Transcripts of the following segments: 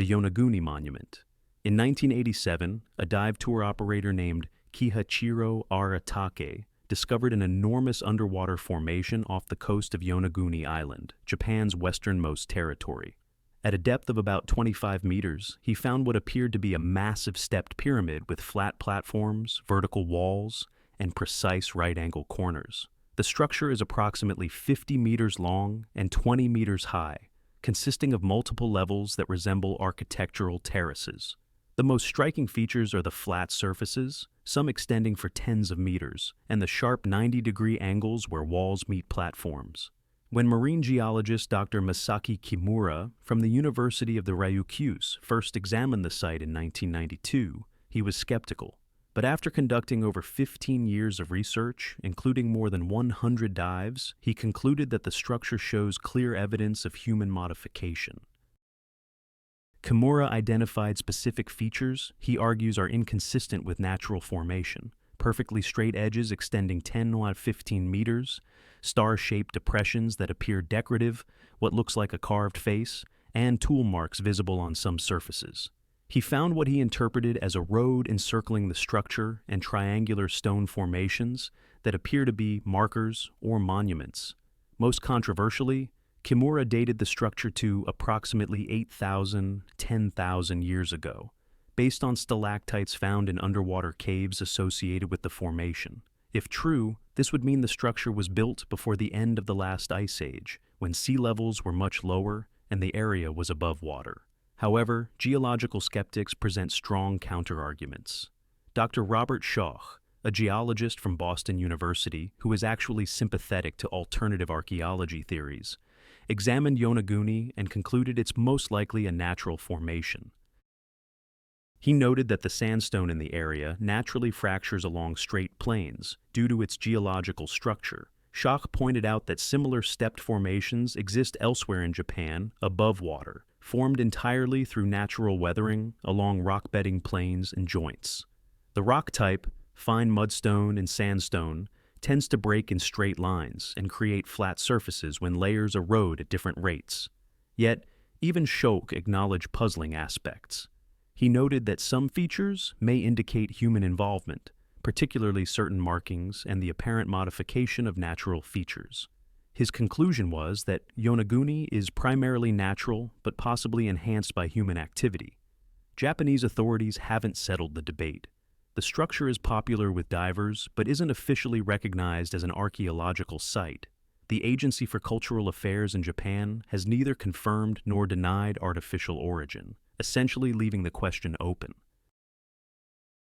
the Yonaguni Monument. In 1987, a dive tour operator named Kihachiro Aratake discovered an enormous underwater formation off the coast of Yonaguni Island, Japan's westernmost territory. At a depth of about 25 meters, he found what appeared to be a massive stepped pyramid with flat platforms, vertical walls, and precise right-angle corners. The structure is approximately 50 meters long and 20 meters high, consisting of multiple levels that resemble architectural terraces. The most striking features are the flat surfaces, some extending for tens of meters, and the sharp 90-degree angles where walls meet platforms. When marine geologist Dr. Masaki Kimura from the University of the Ryukyus first examined the site in 1992, he was skeptical. But after conducting over 15 years of research, including more than 100 dives, he concluded that the structure shows clear evidence of human modification. Kimura identified specific features he argues are inconsistent with natural formation: perfectly straight edges extending 10 to 15 meters, star-shaped depressions that appear decorative, what looks like a carved face, and tool marks visible on some surfaces. He found what he interpreted as a road encircling the structure and triangular stone formations that appear to be markers or monuments. Most controversially, Kimura dated the structure to approximately 8,000, 10,000 years ago, based on stalactites found in underwater caves associated with the formation. If true, this would mean the structure was built before the end of the last ice age, when sea levels were much lower and the area was above water. However, geological skeptics present strong counterarguments. Dr. Robert Schoch, a geologist from Boston University who is actually sympathetic to alternative archaeology theories, examined Yonaguni and concluded it's most likely a natural formation. He noted that the sandstone in the area naturally fractures along straight plains due to its geological structure. Schoch pointed out that similar stepped formations exist elsewhere in Japan, above water, formed entirely through natural weathering along rock-bedding plains and joints. The rock type, fine mudstone and sandstone, tends to break in straight lines and create flat surfaces when layers erode at different rates. Yet, even Schoch acknowledged puzzling aspects. He noted that some features may indicate human involvement, particularly certain markings and the apparent modification of natural features. His conclusion was that Yonaguni is primarily natural but possibly enhanced by human activity. Japanese authorities haven't settled the debate. The structure is popular with divers but isn't officially recognized as an archaeological site. The Agency for Cultural Affairs in Japan has neither confirmed nor denied artificial origin, essentially leaving the question open.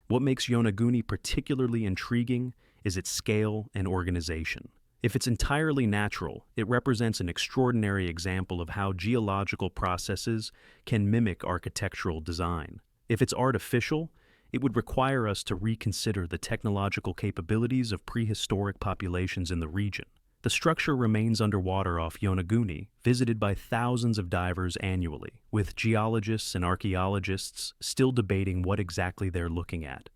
What makes Yonaguni particularly intriguing is its scale and organization. If it's entirely natural, it represents an extraordinary example of how geological processes can mimic architectural design. If it's artificial, it would require us to reconsider the technological capabilities of prehistoric populations in the region. The structure remains underwater off Yonaguni, visited by thousands of divers annually, with geologists and archaeologists still debating what exactly they're looking at.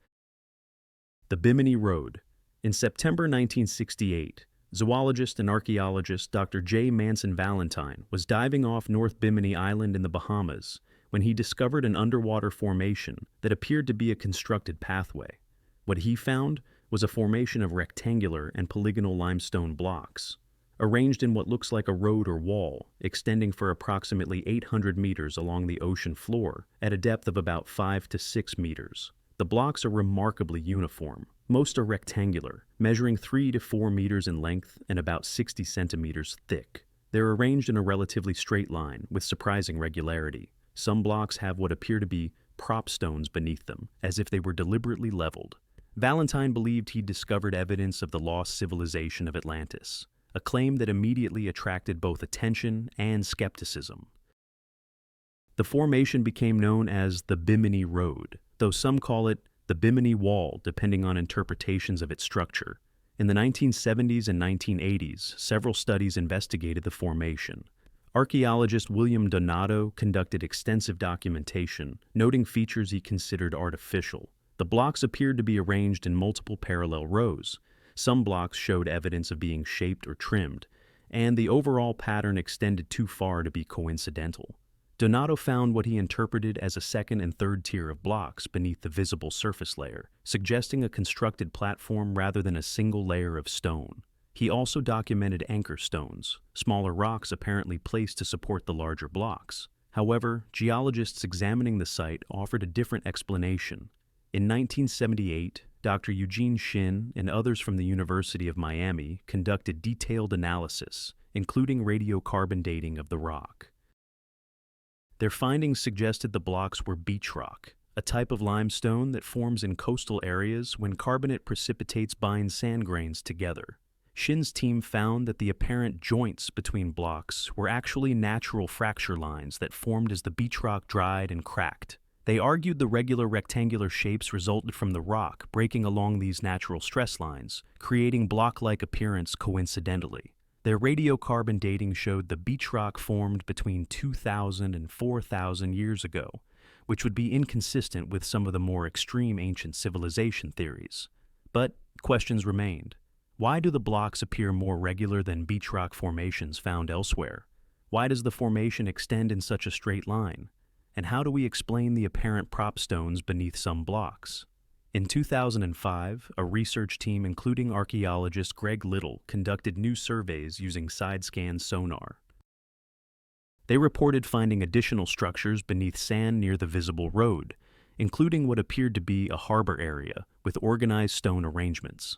The Bimini Road. In September 1968, zoologist and archaeologist Dr. J. Manson Valentine was diving off North Bimini Island in the Bahamas when he discovered an underwater formation that appeared to be a constructed pathway. What he found was a formation of rectangular and polygonal limestone blocks, arranged in what looks like a road or wall, extending for approximately 800 meters along the ocean floor at a depth of about 5 to 6 meters. The blocks are remarkably uniform. Most are rectangular, measuring 3 to 4 meters in length and about 60 centimeters thick. They're arranged in a relatively straight line with surprising regularity. Some blocks have what appear to be prop stones beneath them, as if they were deliberately leveled. Valentine believed he'd discovered evidence of the lost civilization of Atlantis, a claim that immediately attracted both attention and skepticism. The formation became known as the Bimini Road, though some call it the Bimini Wall, depending on interpretations of its structure. In the 1970s and 1980s, several studies investigated the formation. Archaeologist William Donato conducted extensive documentation, noting features he considered artificial. The blocks appeared to be arranged in multiple parallel rows. Some blocks showed evidence of being shaped or trimmed, and the overall pattern extended too far to be coincidental. Donato found what he interpreted as a second and third tier of blocks beneath the visible surface layer, suggesting a constructed platform rather than a single layer of stone. He also documented anchor stones, smaller rocks apparently placed to support the larger blocks. However, geologists examining the site offered a different explanation. In 1978, Dr. Eugene Shin and others from the University of Miami conducted detailed analysis, including radiocarbon dating of the rock. Their findings suggested the blocks were beach rock, a type of limestone that forms in coastal areas when carbonate precipitates binds sand grains together. Shin's team found that the apparent joints between blocks were actually natural fracture lines that formed as the beach rock dried and cracked. They argued the regular rectangular shapes resulted from the rock breaking along these natural stress lines, creating block-like appearance coincidentally. Their radiocarbon dating showed the beach rock formed between 2,000 and 4,000 years ago, which would be inconsistent with some of the more extreme ancient civilization theories. But questions remained. Why do the blocks appear more regular than beach rock formations found elsewhere? Why does the formation extend in such a straight line? And how do we explain the apparent prop stones beneath some blocks? In 2005, a research team including archaeologist Greg Little conducted new surveys using side-scan sonar. They reported finding additional structures beneath sand near the visible road, including what appeared to be a harbor area with organized stone arrangements.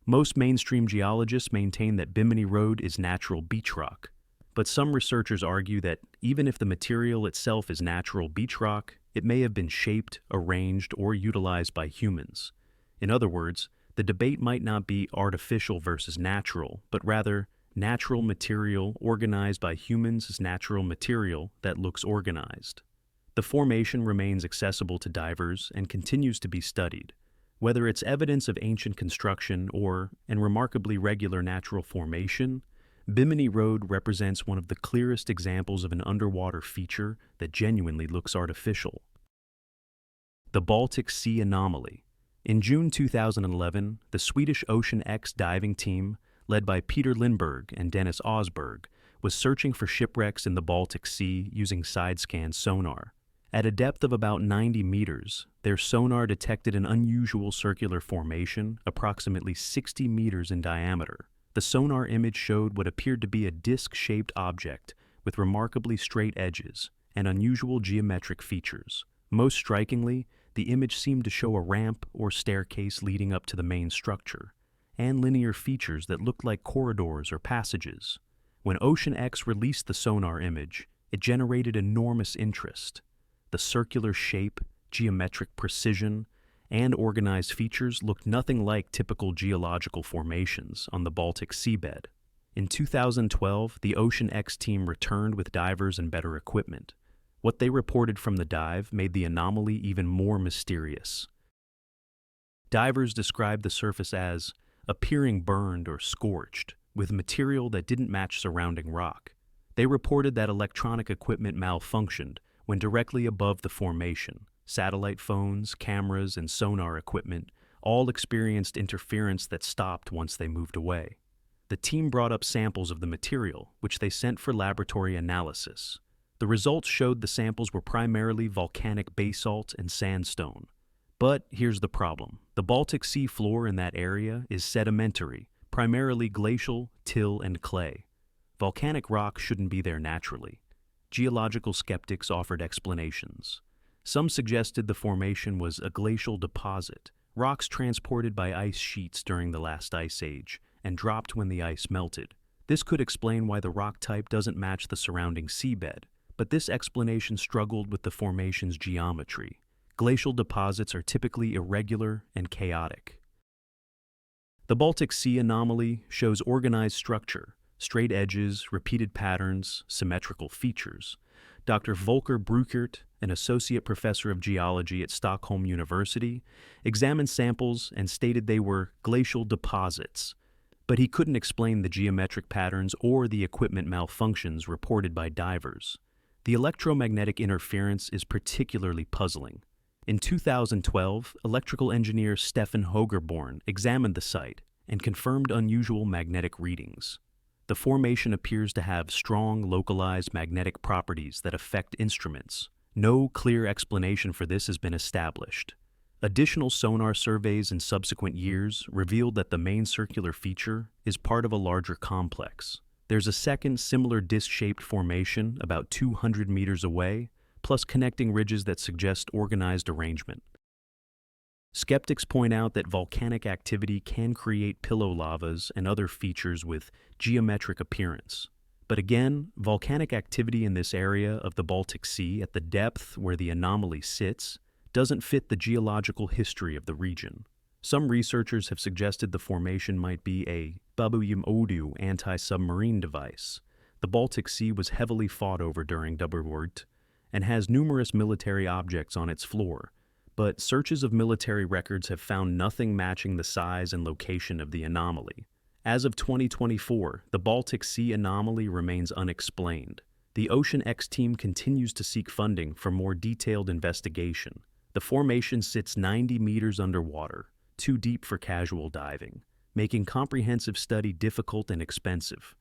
Most mainstream geologists maintain that Bimini Road is natural beach rock, but some researchers argue that even if the material itself is natural beach rock, it may have been shaped, arranged, or utilized by humans. In other words, the debate might not be artificial versus natural, but rather natural material organized by humans as natural material that looks organized. The formation remains accessible to divers and continues to be studied. Whether it's evidence of ancient construction or, and remarkably regular natural formation, Bimini Road represents one of the clearest examples of an underwater feature that genuinely looks artificial. The Baltic Sea Anomaly. In June 2011, the Swedish Ocean X diving team, led by Peter Lindberg and Dennis Osberg, was searching for shipwrecks in the Baltic Sea using side-scan sonar. At a depth of about 90 meters, their sonar detected an unusual circular formation approximately 60 meters in diameter. The sonar image showed what appeared to be a disc-shaped object with remarkably straight edges and unusual geometric features. Most strikingly, the image seemed to show a ramp or staircase leading up to the main structure, and linear features that looked like corridors or passages. When Ocean X released the sonar image, it generated enormous interest. The circular shape, geometric precision, and organized features looked nothing like typical geological formations on the Baltic seabed. In 2012, the Ocean X team returned with divers and better equipment. What they reported from the dive made the anomaly even more mysterious. Divers described the surface as appearing burned or scorched, with material that didn't match surrounding rock. They reported that electronic equipment malfunctioned when directly above the formation. Satellite phones, cameras, and sonar equipment all experienced interference that stopped once they moved away. The team brought up samples of the material, which they sent for laboratory analysis. The results showed the samples were primarily volcanic basalt and sandstone. But here's the problem. The Baltic Sea floor in that area is sedimentary, primarily glacial, till, and clay. Volcanic rock shouldn't be there naturally. Geological skeptics offered explanations. Some suggested the formation was a glacial deposit, rocks transported by ice sheets during the last ice age and dropped when the ice melted. This could explain why the rock type doesn't match the surrounding seabed, but this explanation struggled with the formation's geometry. Glacial deposits are typically irregular and chaotic. The Baltic Sea Anomaly shows organized structure, straight edges, repeated patterns, symmetrical features. Dr. Volker Bruckert, an associate professor of geology at Stockholm University, examined samples and stated they were glacial deposits, but he couldn't explain the geometric patterns or the equipment malfunctions reported by divers. The electromagnetic interference is particularly puzzling. In 2012, electrical engineer Stefan Hogerborn examined the site and confirmed unusual magnetic readings. The formation appears to have strong localized magnetic properties that affect instruments. No clear explanation for this has been established. Additional sonar surveys in subsequent years revealed that the main circular feature is part of a larger complex. There's a second similar disc-shaped formation about 200 meters away, plus connecting ridges that suggest organized arrangement. Skeptics point out that volcanic activity can create pillow lavas and other features with geometric appearance. But again, volcanic activity in this area of the Baltic Sea at the depth where the anomaly sits doesn't fit the geological history of the region. Some researchers have suggested the formation might be a Babuyim anti-submarine device. The Baltic Sea was heavily fought over during Doggerland and has numerous military objects on its floor, but searches of military records have found nothing matching the size and location of the anomaly. As of 2024, the Baltic Sea Anomaly remains unexplained. The Ocean X team continues to seek funding for more detailed investigation. The formation sits 90 meters underwater, too deep for casual diving, making comprehensive study difficult and expensive.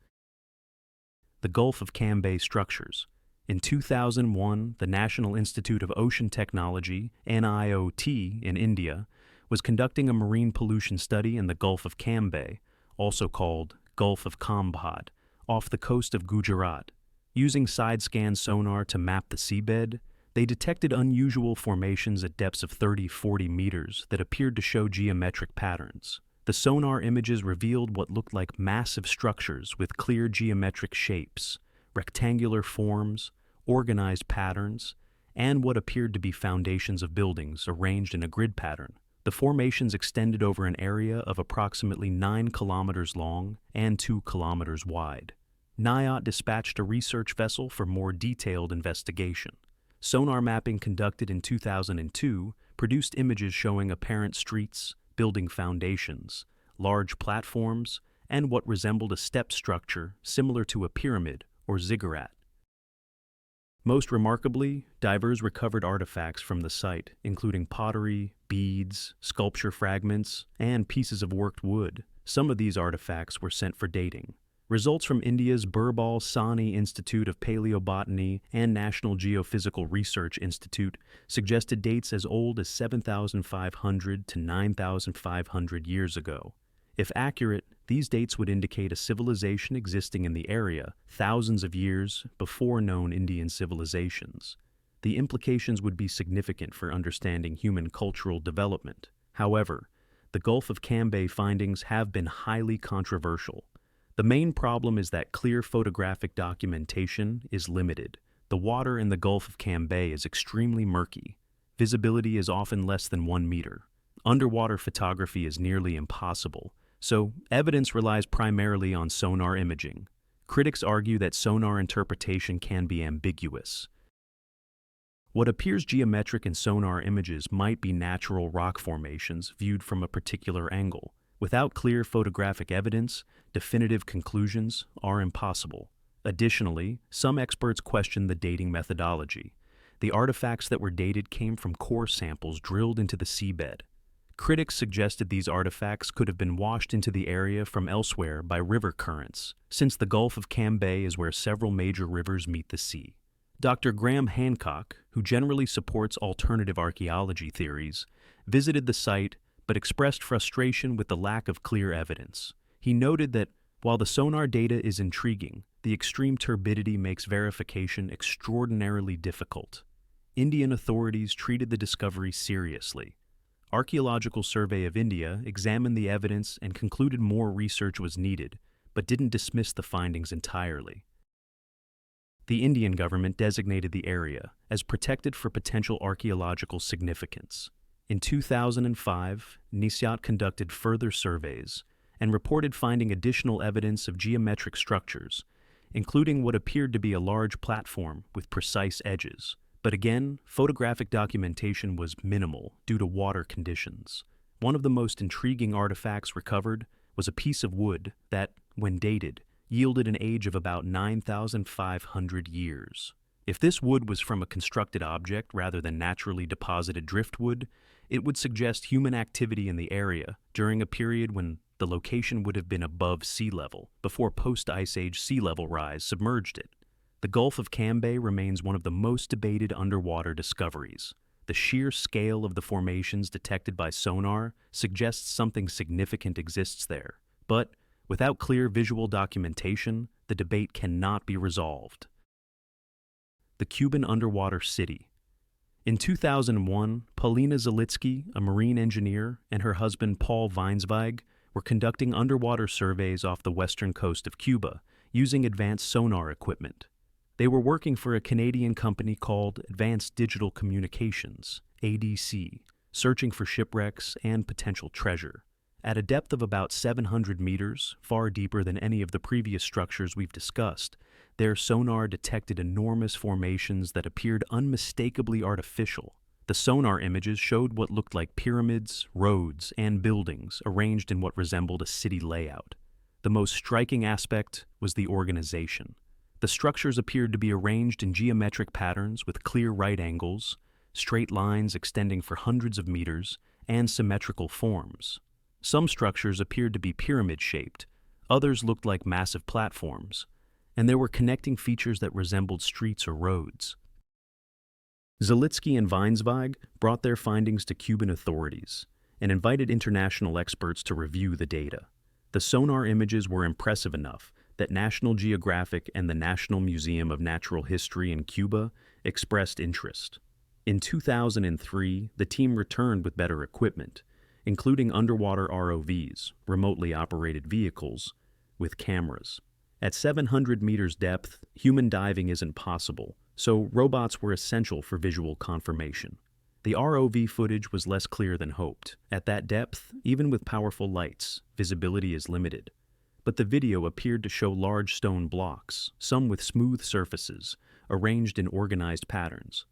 The Gulf of Cambay structures. In 2001, the National Institute of Ocean Technology, NIOT, in India, was conducting a marine pollution study in the Gulf of Cambay, also called Gulf of Cambay, off the coast of Gujarat. Using side-scan sonar to map the seabed, they detected unusual formations at depths of 30-40 meters that appeared to show geometric patterns. The sonar images revealed what looked like massive structures with clear geometric shapes, rectangular forms, organized patterns, and what appeared to be foundations of buildings arranged in a grid pattern. The formations extended over an area of approximately 9 kilometers long and 2 kilometers wide. NIOT dispatched a research vessel for more detailed investigation. Sonar mapping conducted in 2002 produced images showing apparent streets, building foundations, large platforms, and what resembled a step structure similar to a pyramid or ziggurat. Most remarkably, divers recovered artifacts from the site, including pottery, beads, sculpture fragments, and pieces of worked wood. Some of these artifacts were sent for dating. Results from India's Birbal Sahni Institute of Paleobotany and National Geophysical Research Institute suggested dates as old as 7,500 to 9,500 years ago. If accurate, these dates would indicate a civilization existing in the area thousands of years before known Indian civilizations. The implications would be significant for understanding human cultural development. However, the Gulf of Cambay findings have been highly controversial. The main problem is that clear photographic documentation is limited. The water in the Gulf of Cambay is extremely murky. Visibility is often less than 1 meter. Underwater photography is nearly impossible, so evidence relies primarily on sonar imaging. Critics argue that sonar interpretation can be ambiguous. What appears geometric in sonar images might be natural rock formations viewed from a particular angle. Without clear photographic evidence, definitive conclusions are impossible. Additionally, some experts question the dating methodology. The artifacts that were dated came from core samples drilled into the seabed. Critics suggested these artifacts could have been washed into the area from elsewhere by river currents, since the Gulf of Cambay is where several major rivers meet the sea. Dr. Graham Hancock, who generally supports alternative archaeology theories, visited the site but expressed frustration with the lack of clear evidence. He noted that while the sonar data is intriguing, the extreme turbidity makes verification extraordinarily difficult. Indian authorities treated the discovery seriously. Archaeological Survey of India examined the evidence and concluded more research was needed, but didn't dismiss the findings entirely. The Indian government designated the area as protected for potential archaeological significance. In 2005, NIOT conducted further surveys and reported finding additional evidence of geometric structures, including what appeared to be a large platform with precise edges. But again, photographic documentation was minimal due to water conditions. One of the most intriguing artifacts recovered was a piece of wood that, when dated, yielded an age of about 9,500 years. If this wood was from a constructed object rather than naturally deposited driftwood, it would suggest human activity in the area during a period when the location would have been above sea level before post-Ice Age sea level rise submerged it. The Gulf of Cambay remains one of the most debated underwater discoveries. The sheer scale of the formations detected by sonar suggests something significant exists there, but without clear visual documentation, the debate cannot be resolved. The Cuban underwater city. In 2001, Paulina Zalitsky, a marine engineer, and her husband Paul Weinsweig were conducting underwater surveys off the western coast of Cuba using advanced sonar equipment. They were working for a Canadian company called Advanced Digital Communications, ADC, searching for shipwrecks and potential treasure. At a depth of about 700 meters, far deeper than any of the previous structures we've discussed, their sonar detected enormous formations that appeared unmistakably artificial. The sonar images showed what looked like pyramids, roads, and buildings arranged in what resembled a city layout. The most striking aspect was the organization. The structures appeared to be arranged in geometric patterns with clear right angles, straight lines extending for hundreds of meters, and symmetrical forms. Some structures appeared to be pyramid-shaped, others looked like massive platforms, and there were connecting features that resembled streets or roads. Zalitsky and Weinsweig brought their findings to Cuban authorities and invited international experts to review the data. The sonar images were impressive enough that National Geographic and the National Museum of Natural History in Cuba expressed interest. In 2003, the team returned with better equipment, including underwater ROVs, remotely operated vehicles, with cameras. At 700 meters depth, human diving isn't possible, so robots were essential for visual confirmation. The ROV footage was less clear than hoped. At that depth, even with powerful lights, visibility is limited. But the video appeared to show large stone blocks, some with smooth surfaces, arranged in organized patterns.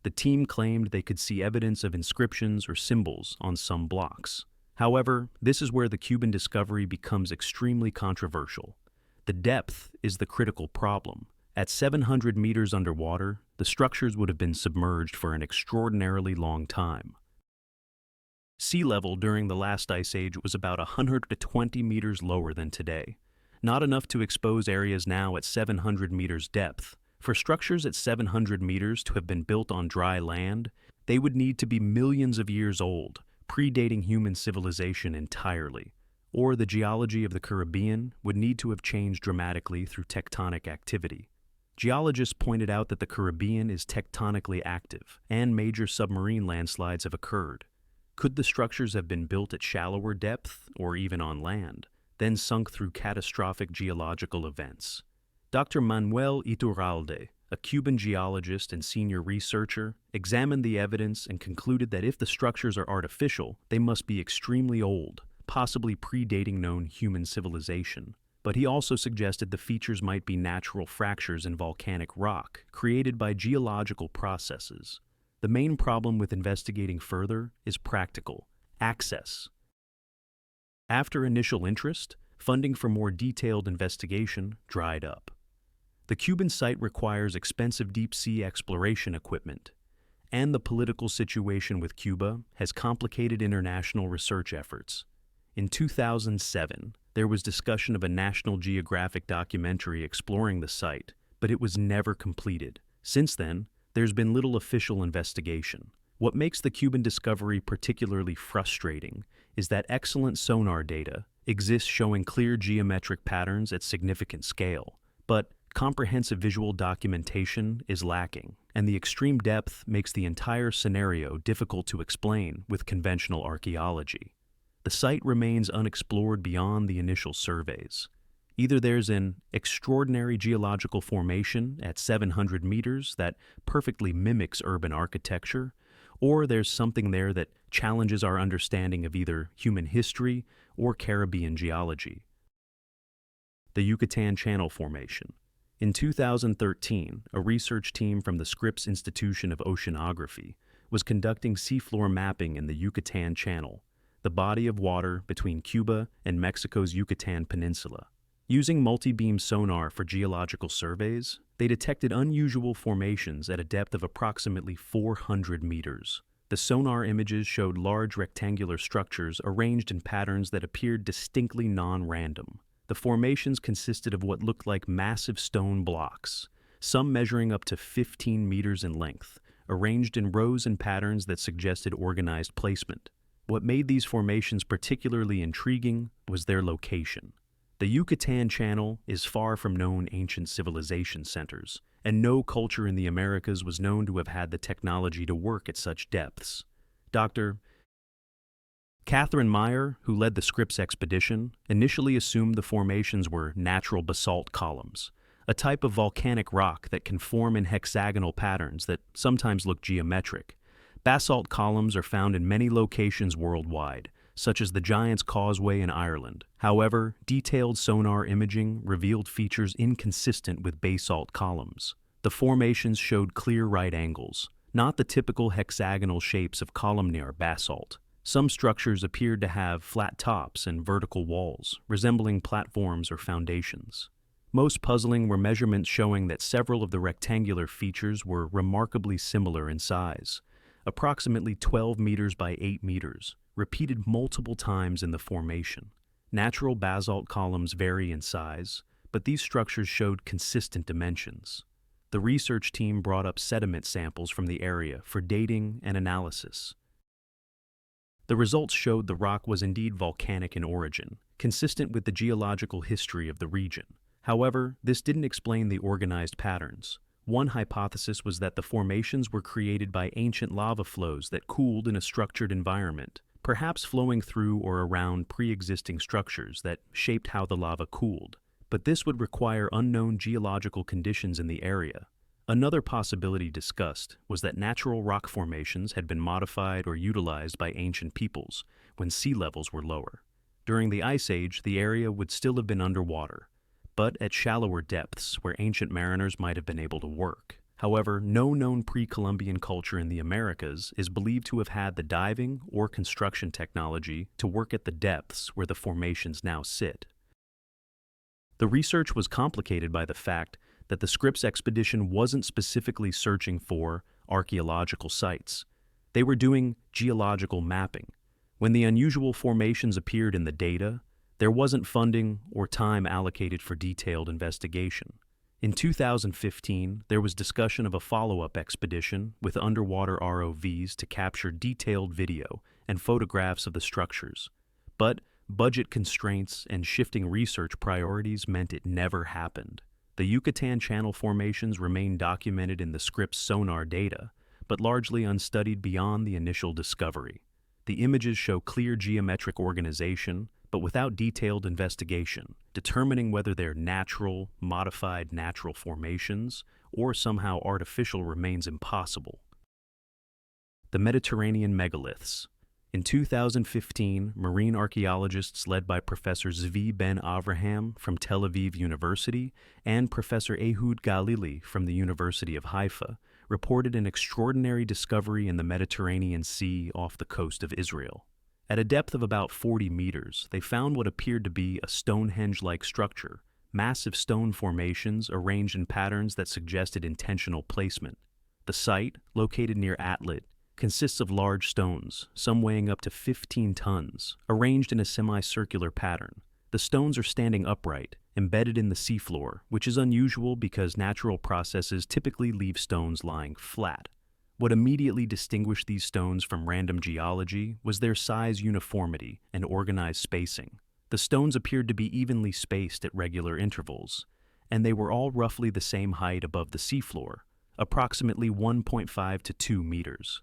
The team claimed they could see evidence of inscriptions or symbols on some blocks. However, this is where the Cuban discovery becomes extremely controversial. The depth is the critical problem. At 700 meters underwater, the structures would have been submerged for an extraordinarily long time. Sea level during the last ice age was about 120 meters lower than today, not enough to expose areas now at 700 meters depth. For structures at 700 meters to have been built on dry land, they would need to be millions of years old, predating human civilization entirely. Or the geology of the Caribbean would need to have changed dramatically through tectonic activity. Geologists pointed out that the Caribbean is tectonically active, and major submarine landslides have occurred. Could the structures have been built at shallower depth, or even on land, then sunk through catastrophic geological events? Dr. Manuel Iturralde, a Cuban geologist and senior researcher, examined the evidence and concluded that if the structures are artificial, they must be extremely old, possibly predating known human civilization. But he also suggested the features might be natural fractures in volcanic rock created by geological processes. The main problem with investigating further is practical access. After initial interest, funding for more detailed investigation dried up. The Cuban site requires expensive deep-sea exploration equipment, and the political situation with Cuba has complicated international research efforts. In 2007, there was discussion of a National Geographic documentary exploring the site, but it was never completed. Since then, there's been little official investigation. What makes the Cuban discovery particularly frustrating is that excellent sonar data exists showing clear geometric patterns at significant scale, but comprehensive visual documentation is lacking, and the extreme depth makes the entire scenario difficult to explain with conventional archaeology. The site remains unexplored beyond the initial surveys. Either there's an extraordinary geological formation at 700 meters that perfectly mimics urban architecture, or there's something there that challenges our understanding of either human history or Caribbean geology. The Yucatan Channel Formation. In 2013, a research team from the Scripps Institution of Oceanography was conducting seafloor mapping in the Yucatan Channel, the body of water between Cuba and Mexico's Yucatan Peninsula. Using multi-beam sonar for geological surveys, they detected unusual formations at a depth of approximately 400 meters. The sonar images showed large rectangular structures arranged in patterns that appeared distinctly non-random. The formations consisted of what looked like massive stone blocks, some measuring up to 15 meters in length, arranged in rows and patterns that suggested organized placement. What made these formations particularly intriguing was their location. The Yucatan Channel is far from known ancient civilization centers, and no culture in the Americas was known to have had the technology to work at such depths. Dr. Catherine Meyer, who led the Scripps expedition, initially assumed the formations were natural basalt columns, a type of volcanic rock that can form in hexagonal patterns that sometimes look geometric. Basalt columns are found in many locations worldwide, such as the Giant's Causeway in Ireland. However, detailed sonar imaging revealed features inconsistent with basalt columns. The formations showed clear right angles, not the typical hexagonal shapes of columnar basalt. Some structures appeared to have flat tops and vertical walls, resembling platforms or foundations. Most puzzling were measurements showing that several of the rectangular features were remarkably similar in size, approximately 12 meters by 8 meters, repeated multiple times in the formation. Natural basalt columns vary in size, but these structures showed consistent dimensions. The research team brought up sediment samples from the area for dating and analysis. The results showed the rock was indeed volcanic in origin, consistent with the geological history of the region. However, this didn't explain the organized patterns. One hypothesis was that the formations were created by ancient lava flows that cooled in a structured environment, perhaps flowing through or around pre-existing structures that shaped how the lava cooled. But this would require unknown geological conditions in the area. Another possibility discussed was that natural rock formations had been modified or utilized by ancient peoples when sea levels were lower. During the Ice Age, the area would still have been underwater, but at shallower depths where ancient mariners might have been able to work. However, no known pre-Columbian culture in the Americas is believed to have had the diving or construction technology to work at the depths where the formations now sit. The research was complicated by the fact that the Scripps expedition wasn't specifically searching for archaeological sites. They were doing geological mapping. When the unusual formations appeared in the data, there wasn't funding or time allocated for detailed investigation. In 2015, there was discussion of a follow-up expedition with underwater ROVs to capture detailed video and photographs of the structures. But budget constraints and shifting research priorities meant it never happened. The Yucatan Channel formations remain documented in the Scripps sonar data, but largely unstudied beyond the initial discovery. The images show clear geometric organization, but without detailed investigation, determining whether they're natural, modified natural formations, or somehow artificial remains impossible. The Mediterranean Megaliths. In 2015, marine archaeologists led by Professor Zvi Ben Avraham from Tel Aviv University and Professor Ehud Galili from the University of Haifa reported an extraordinary discovery in the Mediterranean Sea off the coast of Israel. At a depth of about 40 meters, they found what appeared to be a Stonehenge-like structure, massive stone formations arranged in patterns that suggested intentional placement. The site, located near Atlit, consists of large stones, some weighing up to 15 tons, arranged in a semicircular pattern. The stones are standing upright, embedded in the seafloor, which is unusual because natural processes typically leave stones lying flat. What immediately distinguished these stones from random geology was their size uniformity and organized spacing. The stones appeared to be evenly spaced at regular intervals, and they were all roughly the same height above the seafloor, approximately 1.5 to 2 meters.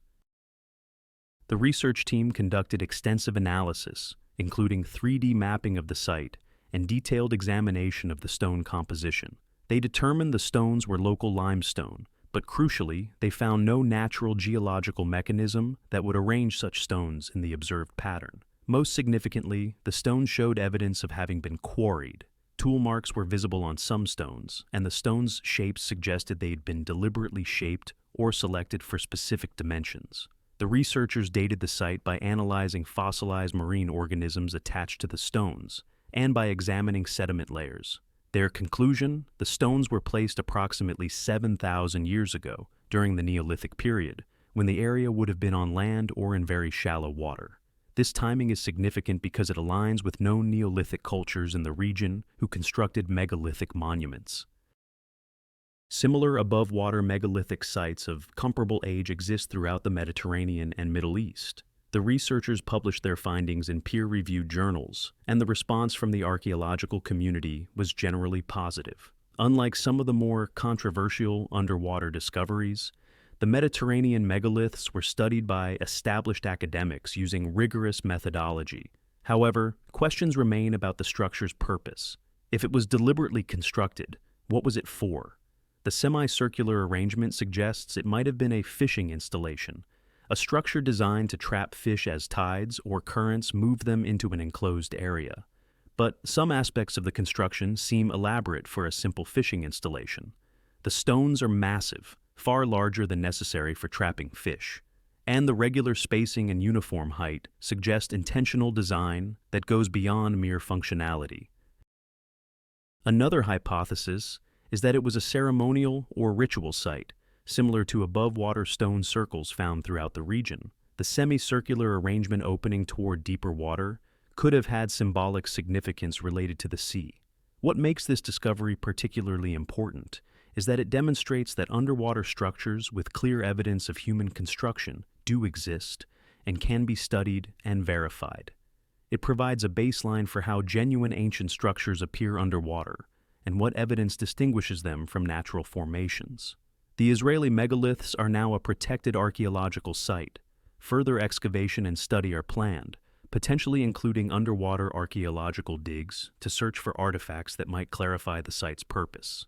The research team conducted extensive analysis, including 3D mapping of the site and detailed examination of the stone composition. They determined the stones were local limestone, but crucially, they found no natural geological mechanism that would arrange such stones in the observed pattern. Most significantly, the stones showed evidence of having been quarried. Tool marks were visible on some stones, and the stones' shapes suggested they had been deliberately shaped or selected for specific dimensions. The researchers dated the site by analyzing fossilized marine organisms attached to the stones and by examining sediment layers. Their conclusion: the stones were placed approximately 7,000 years ago during the Neolithic period, when the area would have been on land or in very shallow water. This timing is significant because it aligns with known Neolithic cultures in the region who constructed megalithic monuments. Similar above-water megalithic sites of comparable age exist throughout the Mediterranean and Middle East. The researchers published their findings in peer-reviewed journals, and the response from the archaeological community was generally positive. Unlike some of the more controversial underwater discoveries, the Mediterranean megaliths were studied by established academics using rigorous methodology. However, questions remain about the structure's purpose. If it was deliberately constructed, what was it for? The semicircular arrangement suggests it might have been a fishing installation, a structure designed to trap fish as tides or currents moved them into an enclosed area. But some aspects of the construction seem elaborate for a simple fishing installation. The stones are massive, far larger than necessary for trapping fish, and the regular spacing and uniform height suggest intentional design that goes beyond mere functionality. Another hypothesis is that it was a ceremonial or ritual site, similar to above-water stone circles found throughout the region. The semicircular arrangement opening toward deeper water could have had symbolic significance related to the sea. What makes this discovery particularly important is that it demonstrates that underwater structures with clear evidence of human construction do exist and can be studied and verified. It provides a baseline for how genuine ancient structures appear underwater and what evidence distinguishes them from natural formations. The Israeli megaliths are now a protected archaeological site. Further excavation and study are planned, potentially including underwater archaeological digs to search for artifacts that might clarify the site's purpose.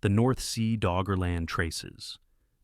The North Sea Doggerland traces.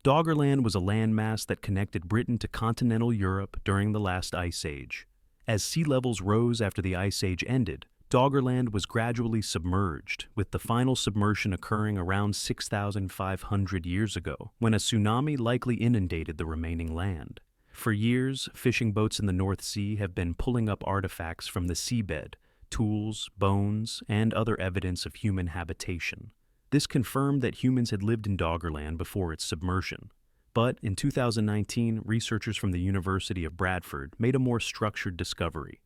Doggerland was a landmass that connected Britain to continental Europe during the last ice age. As sea levels rose after the ice age ended, Doggerland was gradually submerged, with the final submersion occurring around 6,500 years ago, when a tsunami likely inundated the remaining land. For years, fishing boats in the North Sea have been pulling up artifacts from the seabed, tools, bones, and other evidence of human habitation. This confirmed that humans had lived in Doggerland before its submersion. But in 2019, researchers from the University of Bradford made a more structured discovery.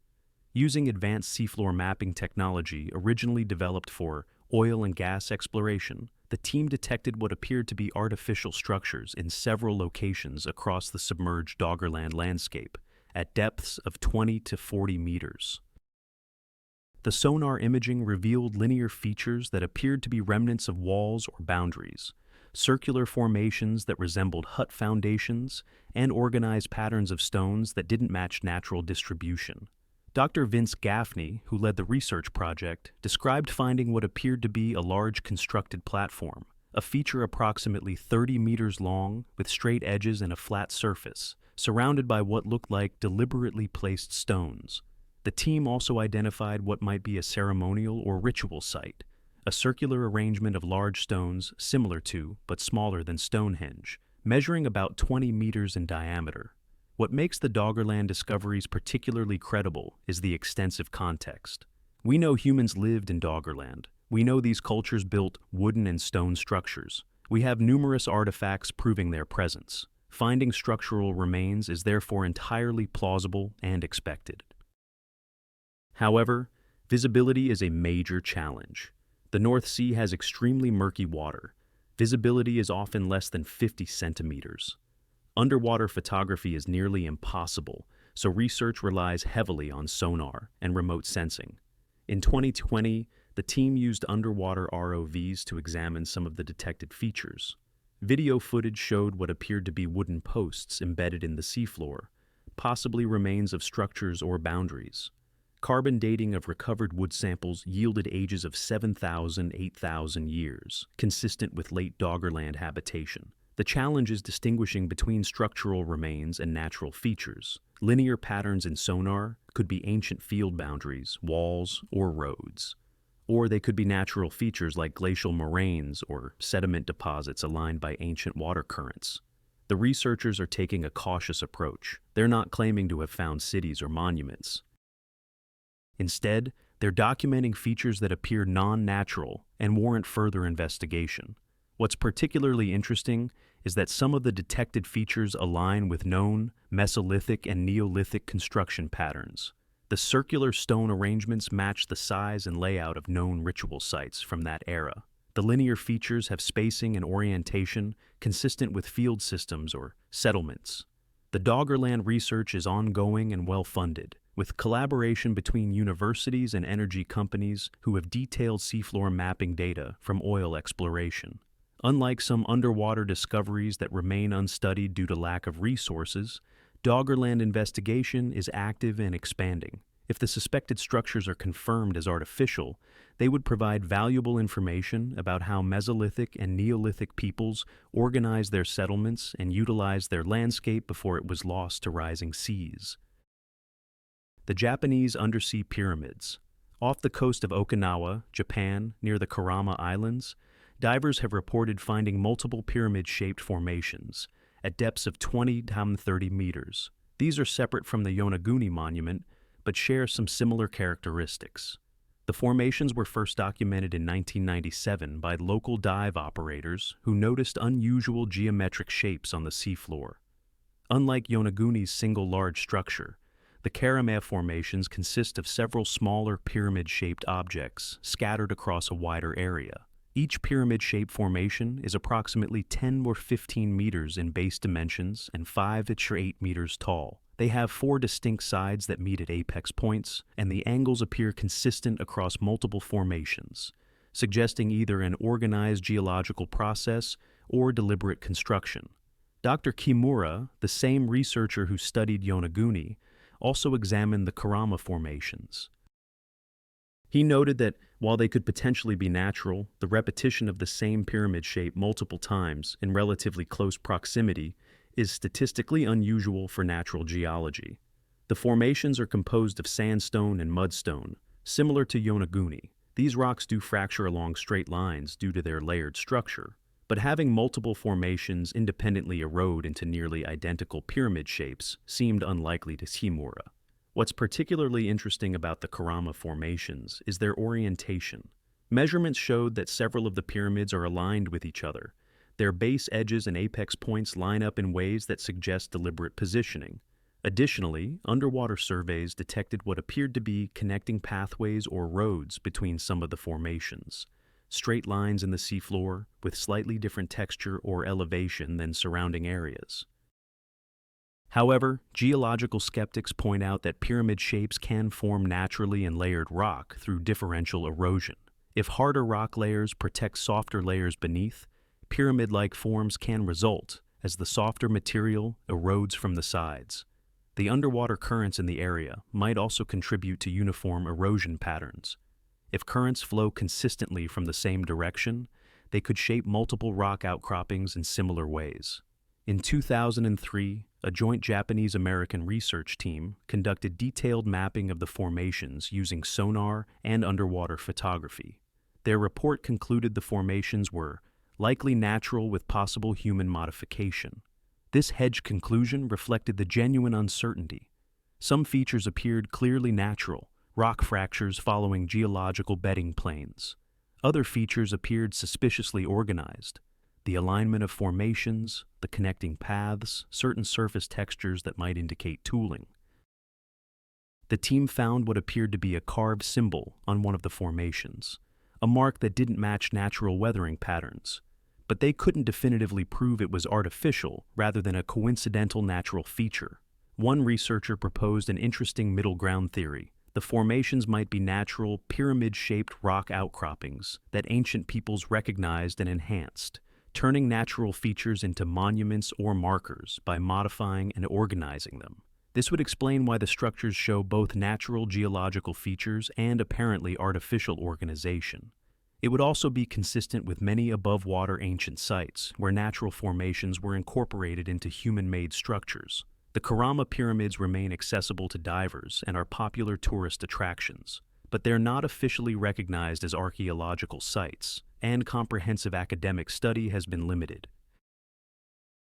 Using advanced seafloor mapping technology originally developed for oil and gas exploration, the team detected what appeared to be artificial structures in several locations across the submerged Doggerland landscape, at depths of 20 to 40 meters. The sonar imaging revealed linear features that appeared to be remnants of walls or boundaries, circular formations that resembled hut foundations, and organized patterns of stones that didn't match natural distribution. Dr. Vince Gaffney, who led the research project, described finding what appeared to be a large constructed platform, a feature approximately 30 meters long with straight edges and a flat surface, surrounded by what looked like deliberately placed stones. The team also identified what might be a ceremonial or ritual site, a circular arrangement of large stones similar to, but smaller than Stonehenge, measuring about 20 meters in diameter. What makes the Doggerland discoveries particularly credible is the extensive context. We know humans lived in Doggerland. We know these cultures built wooden and stone structures. We have numerous artifacts proving their presence. Finding structural remains is therefore entirely plausible and expected. However, visibility is a major challenge. The North Sea has extremely murky water. Visibility is often less than 50 centimeters. Underwater photography is nearly impossible, so research relies heavily on sonar and remote sensing. In 2020, the team used underwater ROVs to examine some of the detected features. Video footage showed what appeared to be wooden posts embedded in the seafloor, possibly remains of structures or boundaries. Carbon dating of recovered wood samples yielded ages of 7,000 to 8,000 years, consistent with late Doggerland habitation. The challenge is distinguishing between structural remains and natural features. Linear patterns in sonar could be ancient field boundaries, walls, or roads. Or they could be natural features like glacial moraines or sediment deposits aligned by ancient water currents. The researchers are taking a cautious approach. They're not claiming to have found cities or monuments. Instead, they're documenting features that appear non-natural and warrant further investigation. What's particularly interesting is that some of the detected features align with known Mesolithic and Neolithic construction patterns. The circular stone arrangements match the size and layout of known ritual sites from that era. The linear features have spacing and orientation consistent with field systems or settlements. The Doggerland research is ongoing and well-funded, with collaboration between universities and energy companies who have detailed seafloor mapping data from oil exploration. Unlike some underwater discoveries that remain unstudied due to lack of resources, Doggerland investigation is active and expanding. If the suspected structures are confirmed as artificial, they would provide valuable information about how Mesolithic and Neolithic peoples organized their settlements and utilized their landscape before it was lost to rising seas. The Japanese undersea pyramids. Off the coast of Okinawa, Japan, near the Kurama Islands, divers have reported finding multiple pyramid-shaped formations at depths of 20 to 30 meters. These are separate from the Yonaguni Monument, but share some similar characteristics. The formations were first documented in 1997 by local dive operators who noticed unusual geometric shapes on the seafloor. Unlike Yonaguni's single large structure, the Cambay formations consist of several smaller pyramid-shaped objects scattered across a wider area. Each pyramid-shaped formation is approximately 10 or 15 meters in base dimensions and 5 to 8 meters tall. They have 4 distinct sides that meet at apex points, and the angles appear consistent across multiple formations, suggesting either an organized geological process or deliberate construction. Dr. Kimura, the same researcher who studied Yonaguni, also examined the Kurama formations. He noted that while they could potentially be natural, the repetition of the same pyramid shape multiple times in relatively close proximity is statistically unusual for natural geology. The formations are composed of sandstone and mudstone, similar to Yonaguni. These rocks do fracture along straight lines due to their layered structure, but having multiple formations independently erode into nearly identical pyramid shapes seemed unlikely to Kimura. What's particularly interesting about the Kurama formations is their orientation. Measurements showed that several of the pyramids are aligned with each other. Their base edges and apex points line up in ways that suggest deliberate positioning. Additionally, underwater surveys detected what appeared to be connecting pathways or roads between some of the formations. Straight lines in the seafloor with slightly different texture or elevation than surrounding areas. However, geological skeptics point out that pyramid shapes can form naturally in layered rock through differential erosion. If harder rock layers protect softer layers beneath, pyramid-like forms can result as the softer material erodes from the sides. The underwater currents in the area might also contribute to uniform erosion patterns. If currents flow consistently from the same direction, they could shape multiple rock outcroppings in similar ways. In 2003, a joint Japanese-American research team conducted detailed mapping of the formations using sonar and underwater photography. Their report concluded the formations were likely natural with possible human modification. This hedged conclusion reflected the genuine uncertainty. Some features appeared clearly natural, rock fractures following geological bedding planes. Other features appeared suspiciously organized. The alignment of formations, the connecting paths, certain surface textures that might indicate tooling. The team found what appeared to be a carved symbol on one of the formations, a mark that didn't match natural weathering patterns, but they couldn't definitively prove it was artificial rather than a coincidental natural feature. One researcher proposed an interesting middle ground theory. The formations might be natural, pyramid-shaped rock outcroppings that ancient peoples recognized and enhanced, turning natural features into monuments or markers by modifying and organizing them. This would explain why the structures show both natural geological features and apparently artificial organization. It would also be consistent with many above-water ancient sites where natural formations were incorporated into human-made structures. The Kurama pyramids remain accessible to divers and are popular tourist attractions, but they're not officially recognized as archaeological sites, and comprehensive academic study has been limited.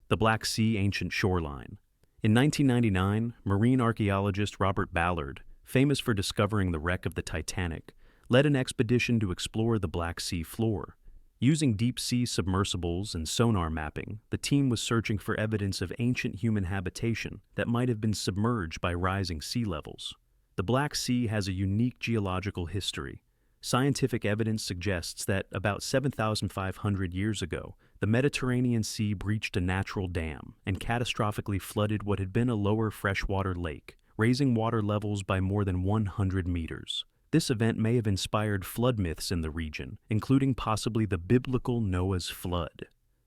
The Black Sea Ancient Shoreline. In 1999, marine archaeologist Robert Ballard, famous for discovering the wreck of the Titanic, led an expedition to explore the Black Sea floor. Using deep-sea submersibles and sonar mapping, the team was searching for evidence of ancient human habitation that might have been submerged by rising sea levels. The Black Sea has a unique geological history. Scientific evidence suggests that about 7,500 years ago, the Mediterranean Sea breached a natural dam and catastrophically flooded what had been a lower freshwater lake, raising water levels by more than 100 meters. This event may have inspired flood myths in the region, including possibly the biblical Noah's flood.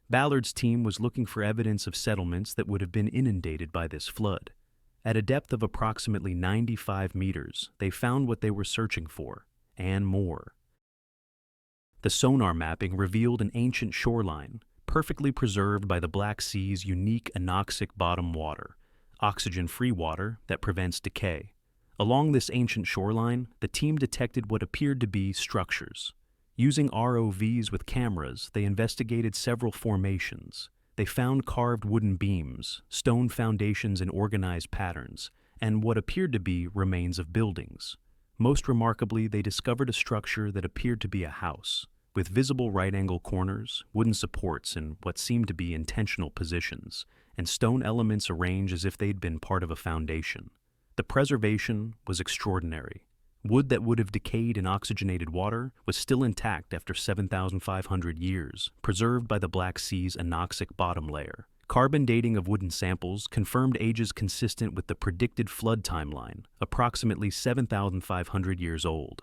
Ballard's team was looking for evidence of settlements that would have been inundated by this flood. At a depth of approximately 95 meters, they found what they were searching for, and more. The sonar mapping revealed an ancient shoreline, perfectly preserved by the Black Sea's unique anoxic bottom water, oxygen-free water that prevents decay. Along this ancient shoreline, the team detected what appeared to be structures. Using ROVs with cameras, they investigated several formations. They found carved wooden beams, stone foundations in organized patterns, and what appeared to be remains of buildings. Most remarkably, they discovered a structure that appeared to be a house, with visible right-angle corners, wooden supports in what seemed to be intentional positions, and stone elements arranged as if they'd been part of a foundation. The preservation was extraordinary. Wood that would have decayed in oxygenated water was still intact after 7,500 years, preserved by the Black Sea's anoxic bottom layer. Carbon dating of wooden samples confirmed ages consistent with the predicted flood timeline, approximately 7,500 years old.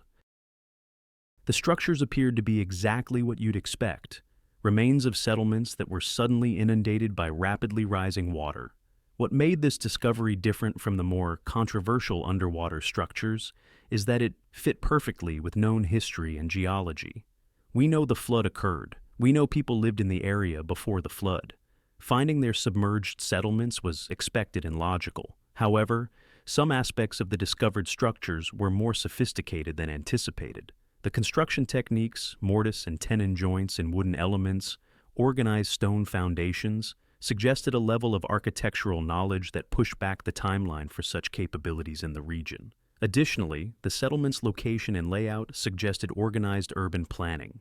The structures appeared to be exactly what you'd expect, remains of settlements that were suddenly inundated by rapidly rising water. What made this discovery different from the more controversial underwater structures is that it fit perfectly with known history and geology. We know the flood occurred. We know people lived in the area before the flood. Finding their submerged settlements was expected and logical. However, some aspects of the discovered structures were more sophisticated than anticipated. The construction techniques, mortise and tenon joints in wooden elements, organized stone foundations, suggested a level of architectural knowledge that pushed back the timeline for such capabilities in the region. Additionally, the settlement's location and layout suggested organized urban planning.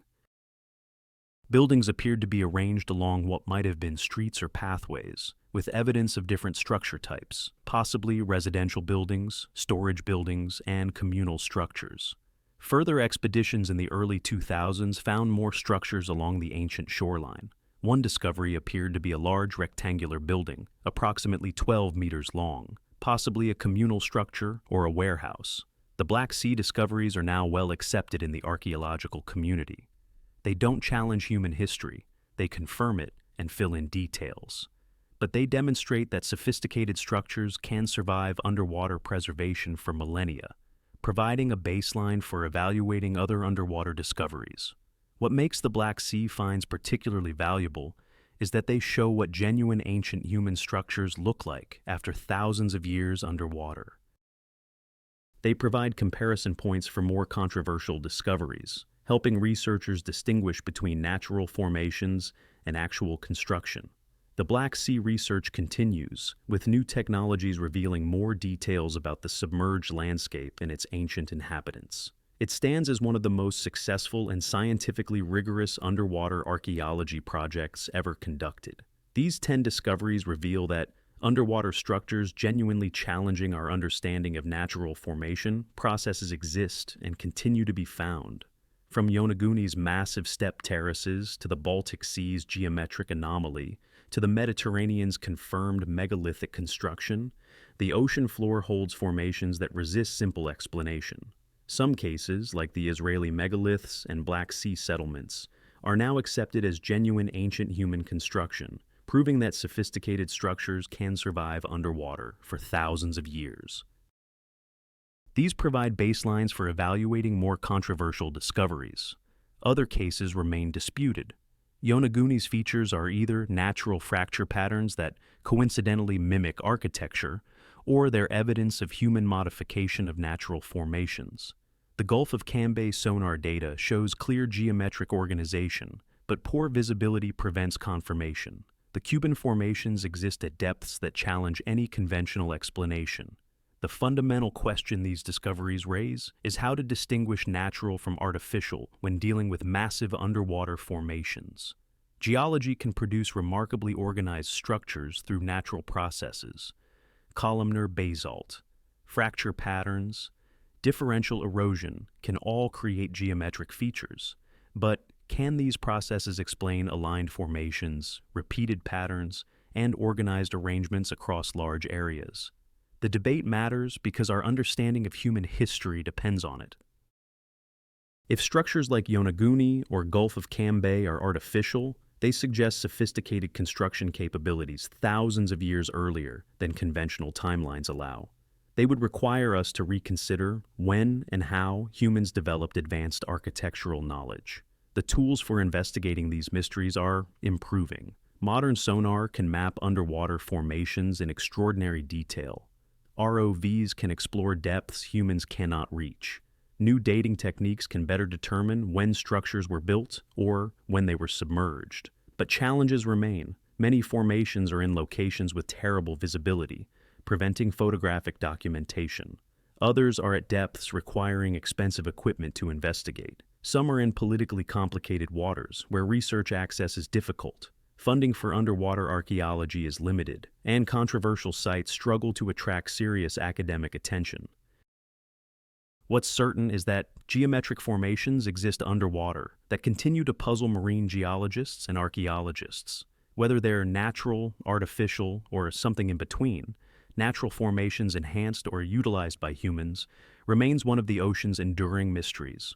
Buildings appeared to be arranged along what might have been streets or pathways, with evidence of different structure types, possibly residential buildings, storage buildings, and communal structures. Further expeditions in the early 2000s found more structures along the ancient shoreline. One discovery appeared to be a large rectangular building, approximately 12 meters long, possibly a communal structure or a warehouse. The Black Sea discoveries are now well accepted in the archaeological community. They don't challenge human history, they confirm it and fill in details. But they demonstrate that sophisticated structures can survive underwater preservation for millennia, providing a baseline for evaluating other underwater discoveries. What makes the Black Sea finds particularly valuable is that they show what genuine ancient human structures look like after thousands of years underwater. They provide comparison points for more controversial discoveries, helping researchers distinguish between natural formations and actual construction. The Black Sea research continues, with new technologies revealing more details about the submerged landscape and its ancient inhabitants. It stands as one of the most successful and scientifically rigorous underwater archaeology projects ever conducted. These 10 discoveries reveal that underwater structures genuinely challenging our understanding of natural formation processes exist and continue to be found. From Yonaguni's massive step terraces to the Baltic Sea's geometric anomaly to the Mediterranean's confirmed megalithic construction, the ocean floor holds formations that resist simple explanation. Some cases, like the Israeli megaliths and Black Sea settlements, are now accepted as genuine ancient human construction, proving that sophisticated structures can survive underwater for thousands of years. These provide baselines for evaluating more controversial discoveries. Other cases remain disputed. Yonaguni's features are either natural fracture patterns that coincidentally mimic architecture, or they're evidence of human modification of natural formations. The Gulf of Cambay sonar data shows clear geometric organization, but poor visibility prevents confirmation. The Cuban formations exist at depths that challenge any conventional explanation. The fundamental question these discoveries raise is how to distinguish natural from artificial when dealing with massive underwater formations. Geology can produce remarkably organized structures through natural processes: columnar basalt, fracture patterns, differential erosion can all create geometric features. But can these processes explain aligned formations, repeated patterns, and organized arrangements across large areas? The debate matters because our understanding of human history depends on it. If structures like Yonaguni or Gulf of Cambay are artificial, they suggest sophisticated construction capabilities thousands of years earlier than conventional timelines allow. They would require us to reconsider when and how humans developed advanced architectural knowledge. The tools for investigating these mysteries are improving. Modern sonar can map underwater formations in extraordinary detail. ROVs can explore depths humans cannot reach. New dating techniques can better determine when structures were built or when they were submerged. But challenges remain. Many formations are in locations with terrible visibility, preventing photographic documentation. Others are at depths requiring expensive equipment to investigate. Some are in politically complicated waters, where research access is difficult. Funding for underwater archaeology is limited, and controversial sites struggle to attract serious academic attention. What's certain is that geometric formations exist underwater that continue to puzzle marine geologists and archaeologists. Whether they're natural, artificial, or something in between, natural formations enhanced or utilized by humans remains one of the ocean's enduring mysteries.